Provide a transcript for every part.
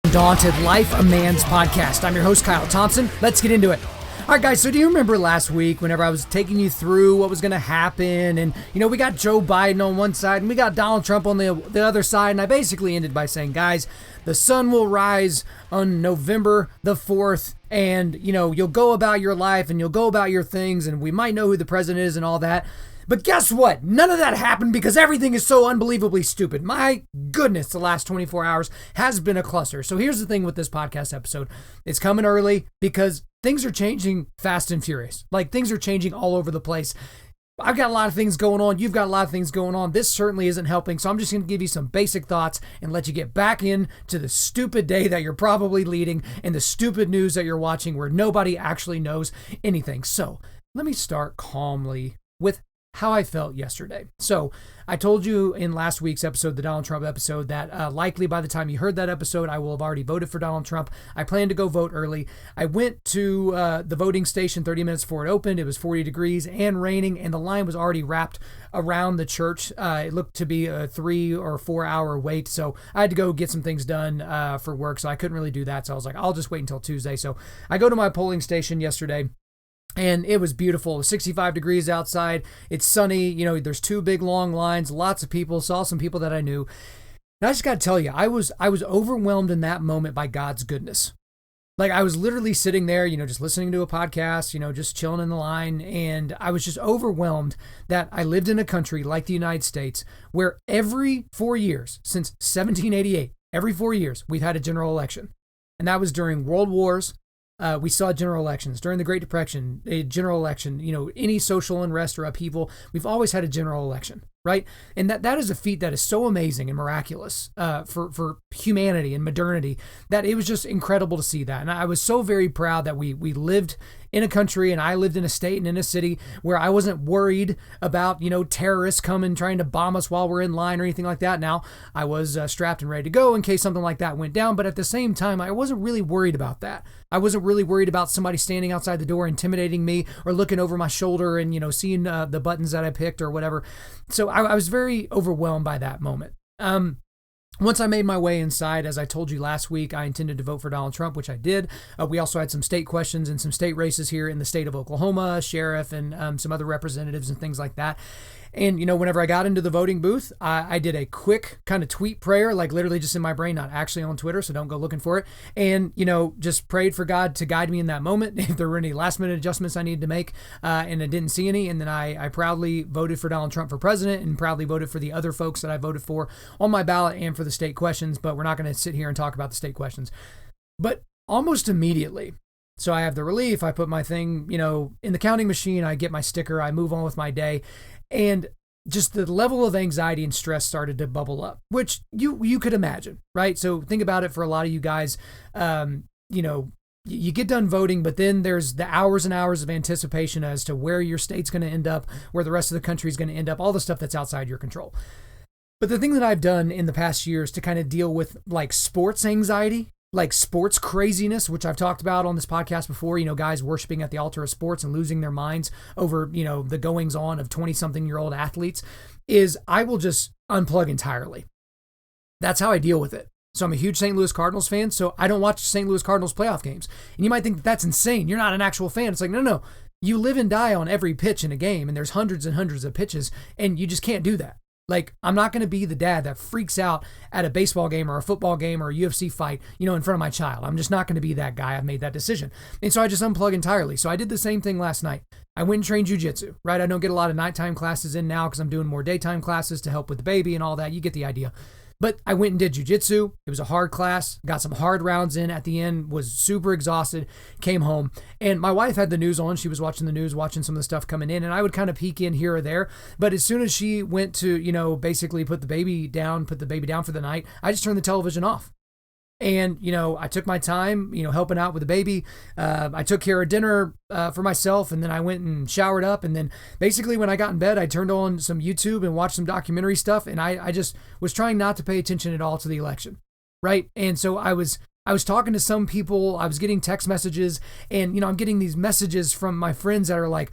Undaunted.Life, a man's podcast. I'm your host, Kyle Thompson. Let's get into it. All right, guys, so do you remember last week whenever I was taking you through what was going to happen? And, we got Joe Biden on one side and we got Donald Trump on the other side. And I basically ended by saying, guys, the sun will rise on November the 4th. And, you'll go about your life and you'll go about your things. And we might know who the president is and all that. But guess what? None of that happened because everything is so unbelievably stupid. My goodness, the last 24 hours has been a cluster. So here's the thing with this podcast episode. It's coming early because things are changing fast and furious. Like, things are changing all over the place. I've got a lot of things going on. You've got a lot of things going on. This certainly isn't helping. So I'm just going to give you some basic thoughts and let you get back into the stupid day that you're probably leading and the stupid news that you're watching where nobody actually knows anything. So let me start calmly with how I felt yesterday. So I told you in last week's episode, the Donald Trump episode, that likely by the time you heard that episode, I will have already voted for Donald Trump. I plan to go vote early. I went to the voting station 30 minutes before it opened. It was 40 degrees and raining, and the line was already wrapped around the church. It looked to be a 3 or 4 hour wait. So I had to go get some things done for work. So I couldn't really do that. So I was like, I'll just wait until Tuesday. So I go to my polling station yesterday. And it was beautiful. It was 65 degrees outside. It's sunny. There's 2 big long lines, lots of people, saw some people that I knew. And I just got to tell you, I was overwhelmed in that moment by God's goodness. Like, I was literally sitting there, just listening to a podcast, just chilling in the line. And I was just overwhelmed that I lived in a country like the United States where every 4 years, since 1788, every 4 years, we've had a general election. And that was during world wars. We saw general elections during the Great Depression, a general election, any social unrest or upheaval. We've always had a general election, right? And that is a feat that is so amazing and miraculous for humanity and modernity that it was just incredible to see that. And I was so very proud that we lived in a country and I lived in a state and in a city where I wasn't worried about, terrorists coming trying to bomb us while we're in line or anything like that. Now, I was strapped and ready to go in case something like that went down. But at the same time, I wasn't really worried about that. I wasn't really worried about somebody standing outside the door intimidating me or looking over my shoulder and, seeing the buttons that I picked or whatever. So I was very overwhelmed by that moment. Once I made my way inside, as I told you last week, I intended to vote for Donald Trump, which I did. We also had some state questions and some state races here in the state of Oklahoma, sheriff, and some other representatives and things like that. And, whenever I got into the voting booth, I did a quick kind of tweet prayer, like literally just in my brain, not actually on Twitter, so don't go looking for it. And, just prayed for God to guide me in that moment, if there were any last minute adjustments I needed to make, and I didn't see any. And then I proudly voted for Donald Trump for president and proudly voted for the other folks that I voted for on my ballot and for the state questions. But we're not going to sit here and talk about the state questions. But almost immediately, so I have the relief, I put my thing, in the counting machine, I get my sticker, I move on with my day. And just the level of anxiety and stress started to bubble up, which you could imagine, right? So think about it for a lot of you guys, you get done voting, but then there's the hours and hours of anticipation as to where your state's going to end up, where the rest of the country is going to end up, all the stuff that's outside your control. But the thing that I've done in the past years to kind of deal with like sports anxiety, like sports craziness, which I've talked about on this podcast before, guys worshiping at the altar of sports and losing their minds over, the goings on of 20-something-year-old athletes, is I will just unplug entirely. That's how I deal with it. So I'm a huge St. Louis Cardinals fan, so I don't watch St. Louis Cardinals playoff games. And you might think that's insane. You're not an actual fan. It's like, no. You live and die on every pitch in a game, and there's hundreds and hundreds of pitches, and you just can't do that. Like, I'm not going to be the dad that freaks out at a baseball game or a football game or a UFC fight, in front of my child. I'm just not going to be that guy. I've made that decision. And so I just unplug entirely. So I did the same thing last night. I went and trained jiu-jitsu, right? I don't get a lot of nighttime classes in now because I'm doing more daytime classes to help with the baby and all that. You get the idea. But I went and did jiu-jitsu. It was a hard class, got some hard rounds in at the end, was super exhausted, came home. And my wife had the news on. She was watching the news, watching some of the stuff coming in, and I would kind of peek in here or there. But as soon as she went to, basically put the baby down for the night, I just turned the television off. And, I took my time, helping out with the baby. I took care of dinner for myself, and then I went and showered up. And then basically when I got in bed, I turned on some YouTube and watched some documentary stuff. And I just was trying not to pay attention at all to the election. Right. And so I was talking to some people. I was getting text messages, and, I'm getting these messages from my friends that are like,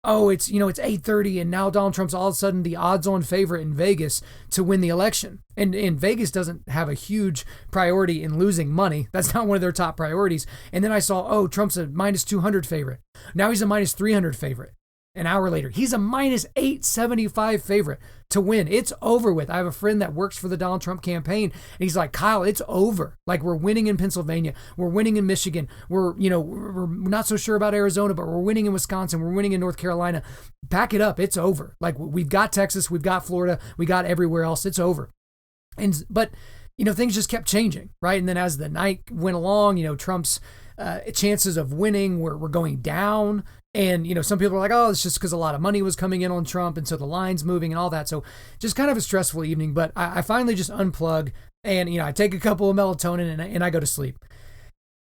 oh, it's 8:30 and now Donald Trump's all of a sudden the odds-on favorite in Vegas to win the election. And Vegas doesn't have a huge priority in losing money. That's not one of their top priorities. And then I saw, oh, Trump's a minus 200 favorite. Now he's a minus 300 favorite. An hour later, he's a minus 875 favorite to win. It's over with. I have a friend that works for the Donald Trump campaign, and he's like, Kyle, it's over. Like, we're winning in Pennsylvania. We're winning in Michigan. We're not so sure about Arizona, but we're winning in Wisconsin. We're winning in North Carolina. Pack it up. It's over. Like, we've got Texas. We've got Florida. We got everywhere else. It's over. But things just kept changing, right? And then as the night went along, Trump's chances of winning were going down. And, some people are like, oh, it's just because a lot of money was coming in on Trump. And so the line's moving and all that. So just kind of a stressful evening. But I finally just unplug and, I take a couple of melatonin and I go to sleep.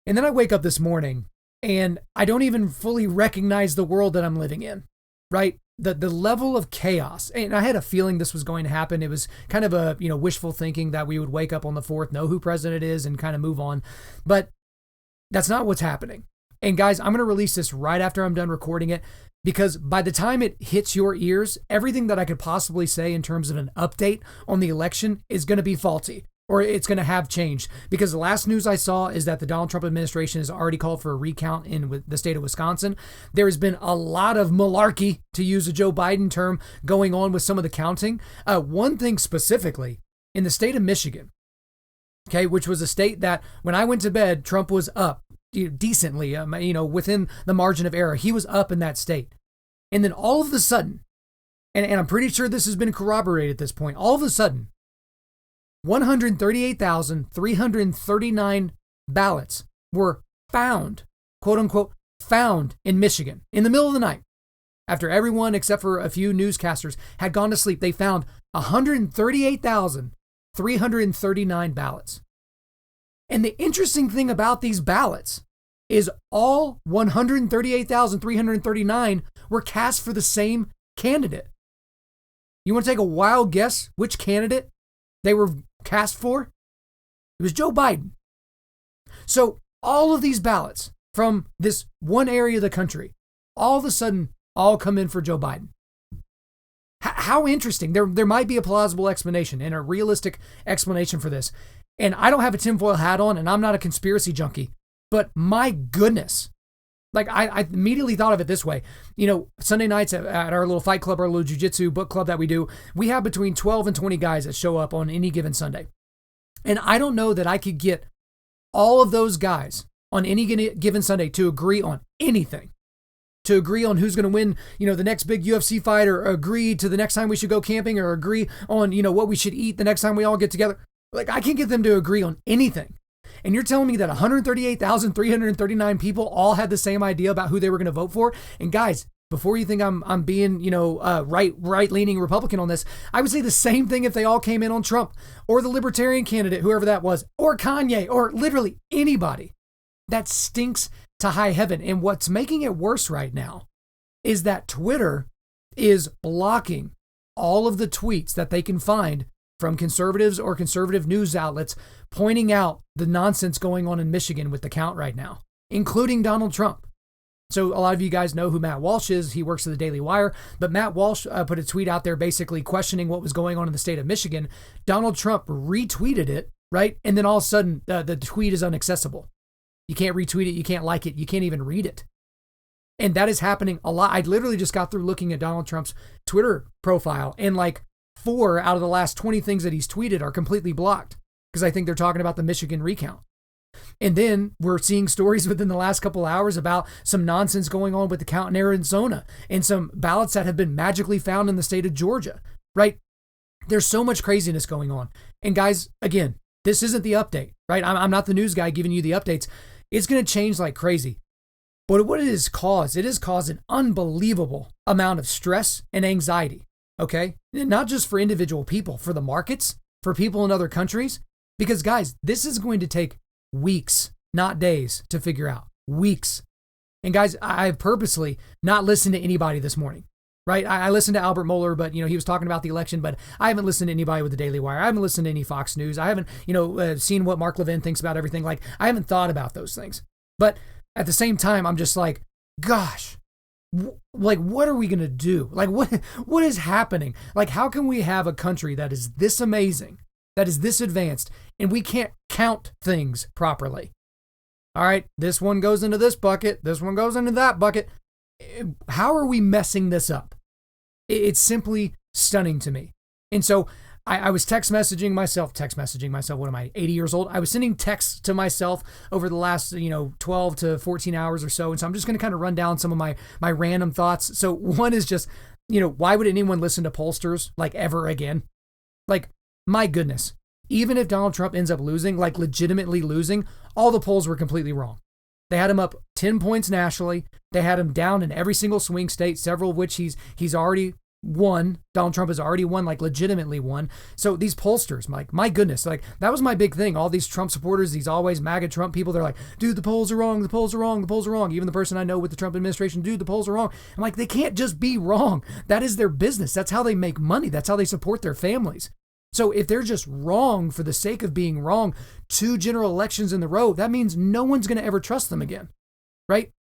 And then I wake up this morning and I don't even fully recognize the world that I'm living in, right? The level of chaos. And I had a feeling this was going to happen. It was kind of a, wishful thinking that we would wake up on the 4th, know who president is and kind of move on. But that's not what's happening. And guys, I'm going to release this right after I'm done recording it, because by the time it hits your ears, everything that I could possibly say in terms of an update on the election is going to be faulty, or it's going to have changed. Because the last news I saw is that the Donald Trump administration has already called for a recount in the state of Wisconsin. There has been a lot of malarkey, to use a Joe Biden term, going on with some of the counting. One thing specifically, in the state of Michigan, okay, which was a state that when I went to bed, Trump was up decently, within the margin of error. He was up in that state. And then all of a sudden, and I'm pretty sure this has been corroborated at this point, all of a sudden, 138,339 ballots were found, quote unquote, found in Michigan in the middle of the night. After everyone except for a few newscasters had gone to sleep, they found 138,339 ballots. And the interesting thing about these ballots is all 138,339 were cast for the same candidate. You want to take a wild guess which candidate they were cast for? It was Joe Biden. So all of these ballots from this one area of the country, all of a sudden, all come in for Joe Biden. How interesting. There might be a plausible explanation and a realistic explanation for this. And I don't have a tinfoil hat on, and I'm not a conspiracy junkie, but my goodness, like I immediately thought of it this way. Sunday nights at our little fight club, our little jiu-jitsu book club that we do, we have between 12 and 20 guys that show up on any given Sunday. And I don't know that I could get all of those guys on any given Sunday to agree on anything, to agree on who's going to win, the next big UFC fight, or agree to the next time we should go camping, or agree on, what we should eat the next time we all get together. Like, I can't get them to agree on anything. And you're telling me that 138,339 people all had the same idea about who they were going to vote for? And guys, before you think I'm being, right-leaning Republican on this, I would say the same thing if they all came in on Trump or the Libertarian candidate, whoever that was, or Kanye, or literally anybody. That stinks to high heaven. And what's making it worse right now is that Twitter is blocking all of the tweets that they can find from conservatives or conservative news outlets pointing out the nonsense going on in Michigan with the count right now, including Donald Trump. So a lot of you guys know who Matt Walsh is. He works at the Daily Wire, but Matt Walsh put a tweet out there basically questioning what was going on in the state of Michigan. Donald Trump retweeted it, right? And then all of a sudden the tweet is inaccessible. You can't retweet it. You can't like it. You can't even read it. And that is happening a lot. I literally just got through looking at Donald Trump's Twitter profile, and like 4 out of the last 20 things that he's tweeted are completely blocked because I think they're talking about the Michigan recount. And then we're seeing stories within the last couple hours about some nonsense going on with the count in Arizona and some ballots that have been magically found in the state of Georgia, right? There's so much craziness going on. And guys, again, this isn't the update, right? I'm not the news guy giving you the updates. It's going to change like crazy. But what it has caused an unbelievable amount of stress and anxiety. Okay? And not just for individual people, for the markets, for people in other countries. Because guys, this is going to take weeks, not days, to figure out. Weeks. And guys, I've purposely not listened to anybody this morning, right? I listened to Albert Mohler, but he was talking about the election, but I haven't listened to anybody with the Daily Wire. I haven't listened to any Fox News. I haven't, seen what Mark Levin thinks about everything. Like, I haven't thought about those things. But at the same time, I'm just like, gosh, Like, what are we going to do? Like, what is happening? Like, how can we have a country that is this amazing, that is this advanced, and we can't count things properly? All right, this one goes into this bucket. This one goes into that bucket. How are we messing this up? It's simply stunning to me. And so I was text messaging myself. What am I, 80 years old? I was sending texts to myself over the last, 12 to 14 hours or so. And so I'm just going to kind of run down some of my random thoughts. So one is just, why would anyone listen to pollsters like ever again? Like, my goodness, even if Donald Trump ends up losing, like legitimately losing, all the polls were completely wrong. They had him up 10 points nationally. They had him down in every single swing state, several of which he's already won. Donald Trump has already won, like legitimately won. So these pollsters, my goodness, like that was my big thing. All these Trump supporters, these always MAGA Trump people, they're like, dude, the polls are wrong. The polls are wrong. The polls are wrong. Even the person I know with the Trump administration, dude, the polls are wrong. I'm like, they can't just be wrong. That is their business. That's how they make money. That's how they support their families. So if they're just wrong for the sake of being wrong 2 general elections in the row, that means no one's going to ever trust them again, right?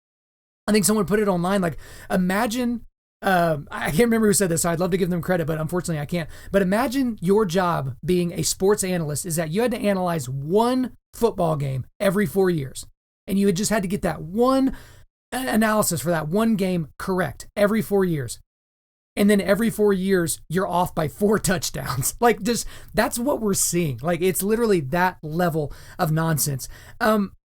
I think someone put it online, like, imagine, I can't remember who said this, so I'd love to give them credit, but unfortunately I can't. But imagine your job being a sports analyst is that you had to analyze one football game every 4 years. And you had just had to get that one analysis for that one game correct every 4 years. And then every 4 years, you're off by 4 touchdowns. Like, just, that's what we're seeing. Like, it's literally that level of nonsense.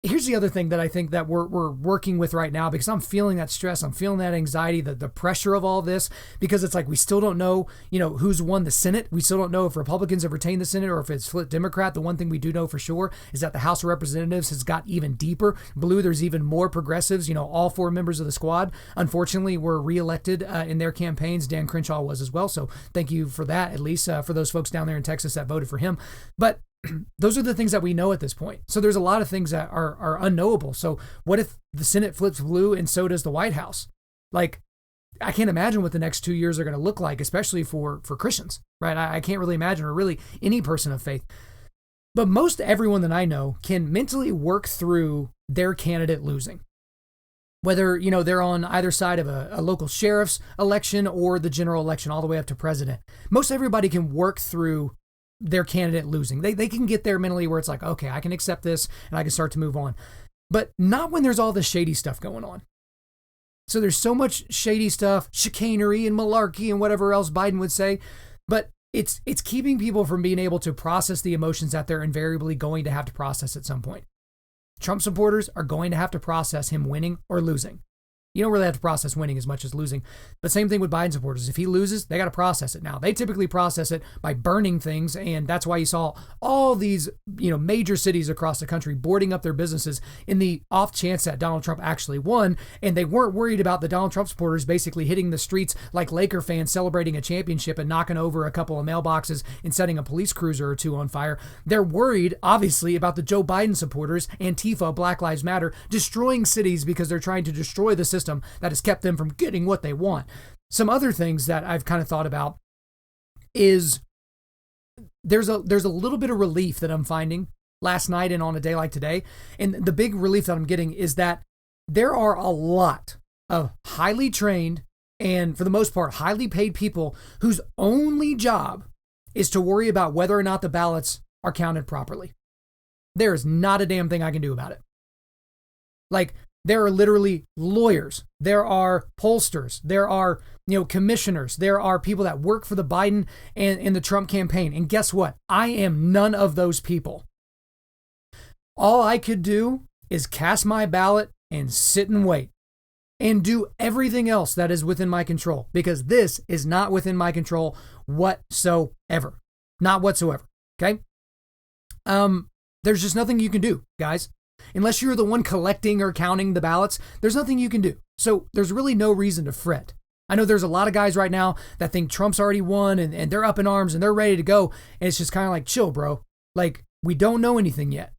Here's the other thing that I think that we're working with right now, because I'm feeling that stress, I'm feeling that anxiety, the pressure of all this, because it's like we still don't know, who's won the Senate. We still don't know if Republicans have retained the Senate or if it's flipped Democrat. The one thing we do know for sure is that the House of Representatives has got even deeper blue. There's even more progressives. All 4 members of the squad, unfortunately, were reelected in their campaigns. Dan Crenshaw was as well. So thank you for that, at least for those folks down there in Texas that voted for him. But those are the things that we know at this point. So there's a lot of things that are unknowable. So what if the Senate flips blue and so does the White House? Like, I can't imagine what the next 2 years are going to look like, especially for Christians, right? I can't really imagine, or really any person of faith. But most everyone that I know can mentally work through their candidate losing. Whether, they're on either side of a local sheriff's election or the general election, all the way up to president. Most everybody can work through their candidate losing. They can get there mentally where it's like, okay, I can accept this and I can start to move on. But not when there's all this shady stuff going on. So there's so much shady stuff, chicanery and malarkey and whatever else Biden would say. But it's keeping people from being able to process the emotions that they're invariably going to have to process at some point. Trump supporters are going to have to process him winning or losing. You don't really have to process winning as much as losing. But same thing with Biden supporters. If he loses, they got to process it. Now, they typically process it by burning things. And that's why you saw all these, major cities across the country boarding up their businesses in the off chance that Donald Trump actually won. And they weren't worried about the Donald Trump supporters basically hitting the streets like Laker fans celebrating a championship and knocking over a couple of mailboxes and setting a police cruiser or 2 on fire. They're worried, obviously, about the Joe Biden supporters, Antifa, Black Lives Matter, destroying cities because they're trying to destroy the system that has kept them from getting what they want. Some other things that I've kind of thought about is there's a little bit of relief that I'm finding last night and on a day like today. And the big relief that I'm getting is that there are a lot of highly trained and, for the most part, highly paid people whose only job is to worry about whether or not the ballots are counted properly. There is not a damn thing I can do about it. Like, there are literally lawyers. There are pollsters. There are, commissioners. There are people that work for the Biden and the Trump campaign. And guess what? I am none of those people. All I could do is cast my ballot and sit and wait and do everything else that is within my control, because this is not within my control whatsoever. Not whatsoever. Okay? There's just nothing you can do, guys. Unless you're the one collecting or counting the ballots, there's nothing you can do. So there's really no reason to fret. I know there's a lot of guys right now that think Trump's already won and they're up in arms and they're ready to go. And it's just kind of like, chill, bro. Like, we don't know anything yet.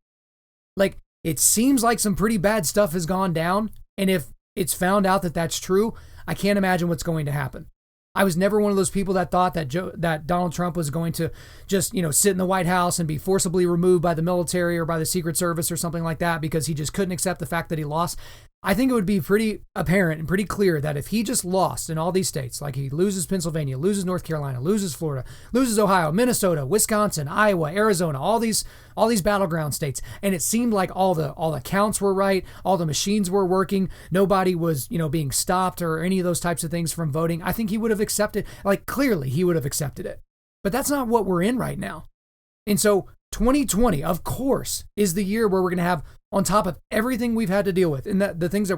Like, it seems like some pretty bad stuff has gone down. And if it's found out that that's true, I can't imagine what's going to happen. I was never one of those people that thought that Donald Trump was going to just, sit in the White House and be forcibly removed by the military or by the Secret Service or something like that because he just couldn't accept the fact that he lost. I think it would be pretty apparent and pretty clear that if he just lost in all these states, like he loses Pennsylvania, loses North Carolina, loses Florida, loses Ohio, Minnesota, Wisconsin, Iowa, Arizona, all these battleground states, and it seemed like all the counts were right, all the machines were working, nobody was, being stopped or any of those types of things from voting, I think he would have accepted, clearly he would have accepted it. But that's not what we're in right now. And so 2020, of course, is the year where we're going to have, on top of everything we've had to deal with, and the things that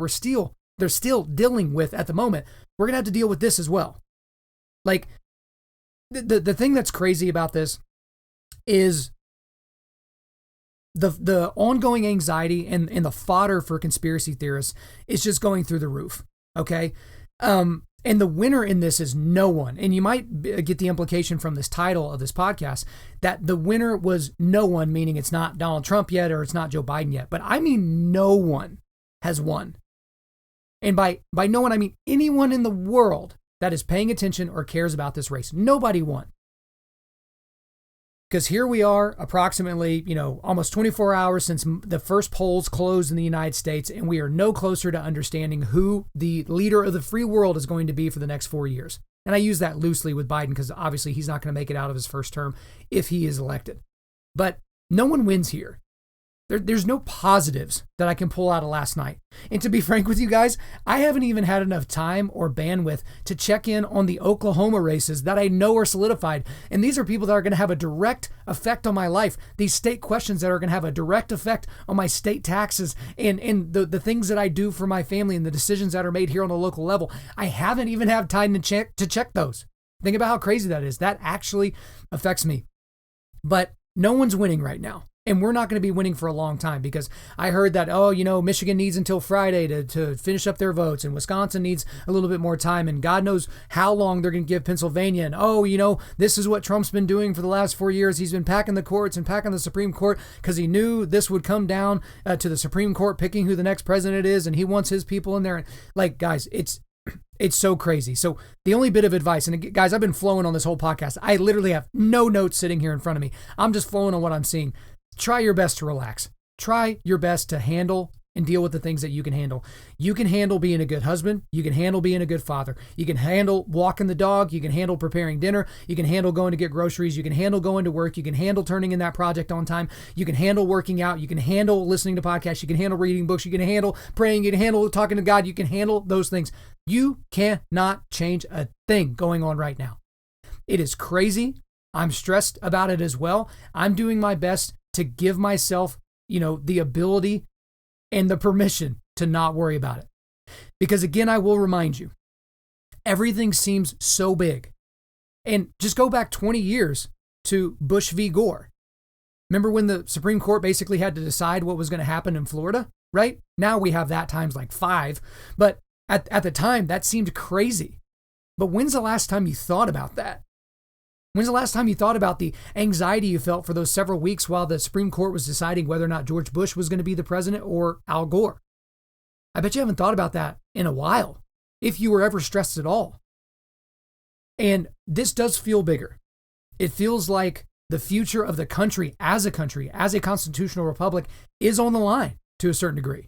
they're still dealing with at the moment, we're going to have to deal with this as well. Like, the thing that's crazy about this is the ongoing anxiety and the fodder for conspiracy theorists is just going through the roof, okay? And the winner in this is no one. And you might get the implication from this title of this podcast that the winner was no one, meaning it's not Donald Trump yet or it's not Joe Biden yet. But I mean no one has won. And by no one, I mean anyone in the world that is paying attention or cares about this race. Nobody won. Because here we are approximately, almost 24 hours since the first polls closed in the United States, and we are no closer to understanding who the leader of the free world is going to be for the next 4 years. And I use that loosely with Biden because obviously he's not going to make it out of his first term if he is elected. But no one wins here. There's no positives that I can pull out of last night. And to be frank with you guys, I haven't even had enough time or bandwidth to check in on the Oklahoma races that I know are solidified. And these are people that are going to have a direct effect on my life. These state questions that are going to have a direct effect on my state taxes and the things that I do for my family and the decisions that are made here on the local level. I haven't even had time to check those. Think about how crazy that is. That actually affects me. But no one's winning right now. And we're not going to be winning for a long time because I heard that, Michigan needs until Friday to finish up their votes and Wisconsin needs a little bit more time and God knows how long they're going to give Pennsylvania. And, this is what Trump's been doing for the last 4 years. He's been packing the courts and packing the Supreme Court because he knew this would come down to the Supreme Court picking who the next president is and he wants his people in there. Like, guys, it's so crazy. So the only bit of advice, and guys, I've been flowing on this whole podcast. I literally have no notes sitting here in front of me. I'm just flowing on what I'm seeing. Try your best to relax. Try your best to handle and deal with the things that you can handle. You can handle being a good husband. You can handle being a good father. You can handle walking the dog. You can handle preparing dinner. You can handle going to get groceries. You can handle going to work. You can handle turning in that project on time. You can handle working out. You can handle listening to podcasts. You can handle reading books. You can handle praying. You can handle talking to God. You can handle those things. You cannot change a thing going on right now. It is crazy. I'm stressed about it as well. I'm doing my best to give myself, the ability and the permission to not worry about it. Because again, I will remind you, everything seems so big. And just go back 20 years to Bush v. Gore. Remember when the Supreme Court basically had to decide what was going to happen in Florida, right? Now we have that times like 5. But at the time, that seemed crazy. But when's the last time you thought about that? When's the last time you thought about the anxiety you felt for those several weeks while the Supreme Court was deciding whether or not George Bush was going to be the president or Al Gore? I bet you haven't thought about that in a while, if you were ever stressed at all. And this does feel bigger. It feels like the future of the country, as a constitutional republic, is on the line to a certain degree.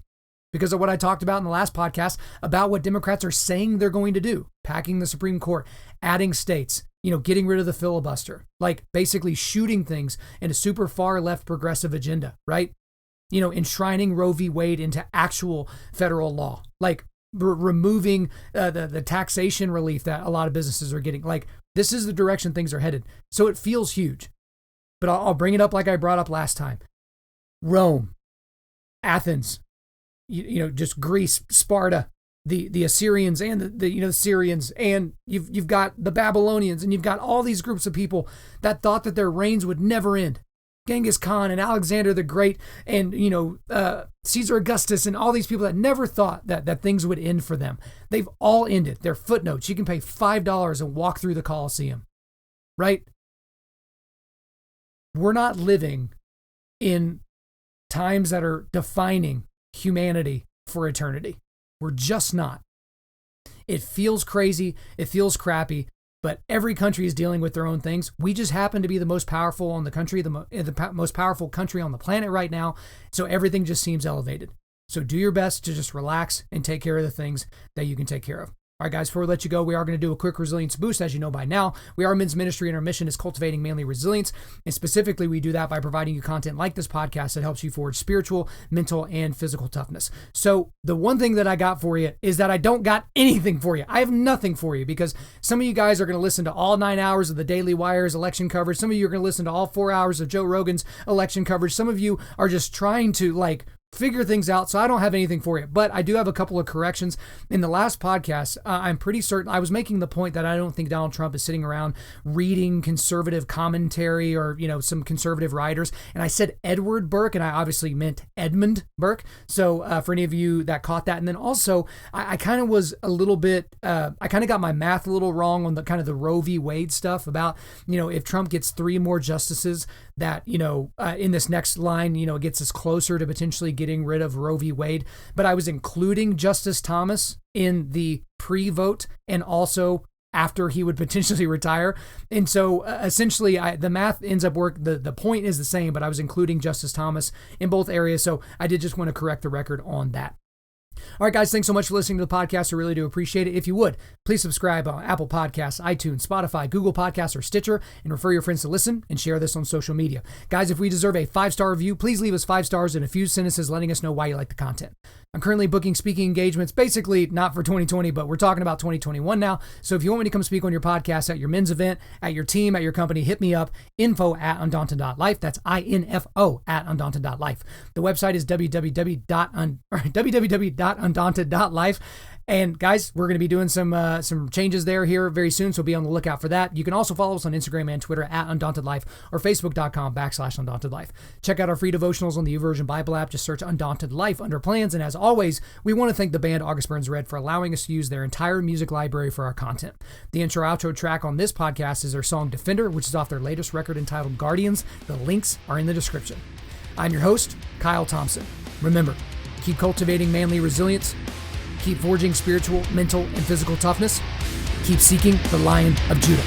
Because of what I talked about in the last podcast about what Democrats are saying they're going to do, packing the Supreme Court, adding states, getting rid of the filibuster, like basically shooting things in a super far left progressive agenda, right? Enshrining Roe v. Wade into actual federal law, like removing the taxation relief that a lot of businesses are getting. Like, this is the direction things are headed. So it feels huge. But I'll bring it up like I brought up last time. Rome, Athens, just Greece, Sparta, the Assyrians and the Syrians, and you've got the Babylonians, and you've got all these groups of people that thought that their reigns would never end. Genghis Khan and Alexander the Great and, Caesar Augustus and all these people that never thought that things would end for them. They've all ended. They're footnotes. You can pay $5 and walk through the Colosseum, right? We're not living in times that are defining humanity for eternity. We're just not. It feels crazy. It feels crappy. But every country is dealing with their own things. We just happen to be the most powerful on the country, the most powerful country on the planet right now. So everything just seems elevated. So do your best to just relax and take care of the things that you can take care of. All right, guys, before we let you go, we are going to do a quick resilience boost. As you know by now, we are a men's ministry and our mission is cultivating manly resilience. And specifically, we do that by providing you content like this podcast that helps you forge spiritual, mental, and physical toughness. So the one thing that I got for you is that I don't got anything for you. I have nothing for you because some of you guys are going to listen to all 9 hours of the Daily Wire's election coverage. Some of you are going to listen to all 4 hours of Joe Rogan's election coverage. Some of you are just trying to figure things out, so I don't have anything for you. But I do have a couple of corrections. In the last podcast, I'm pretty certain I was making the point that I don't think Donald Trump is sitting around reading conservative commentary or, some conservative writers. And I said Edward Burke, and I obviously meant Edmund Burke. So for any of you that caught that. And then also, I kind of was a little bit, I kind of got my math a little wrong on the kind of the Roe v. Wade stuff about, if Trump gets 3 more justices that, in this next line, it gets us closer to potentially getting rid of Roe v. Wade. But I was including Justice Thomas in the pre-vote and also after he would potentially retire. And so essentially the math ends up the point is the same, but I was including Justice Thomas in both areas. So I did just want to correct the record on that. All right, guys, thanks so much for listening to the podcast. I really do appreciate it. If you would, please subscribe on Apple Podcasts, iTunes, Spotify, Google Podcasts, or Stitcher, and refer your friends to listen and share this on social media. Guys, if we deserve a 5-star review, please leave us 5 stars and a few sentences letting us know why you like the content. I'm currently booking speaking engagements, basically not for 2020, but we're talking about 2021 now. So if you want me to come speak on your podcast, at your men's event, at your team, at your company, hit me up, info@Undaunted.Life. That's info@Undaunted.Life. The website is www.Undaunted.Life. And guys, we're going to be doing some changes there here very soon, so be on the lookout for that. You can also follow us on Instagram and Twitter at Undaunted.Life or Facebook.com/Undaunted.Life. Check out our free devotionals on the YouVersion Bible app. Just search Undaunted Life under plans. And as always, we want to thank the band August Burns Red for allowing us to use their entire music library for our content. The intro-outro track on this podcast is their song Defender, which is off their latest record entitled Guardians. The links are in the description. I'm your host, Kyle Thompson. Remember, keep cultivating manly resilience. Keep forging spiritual, mental, and physical toughness. Keep seeking the Lion of Judah.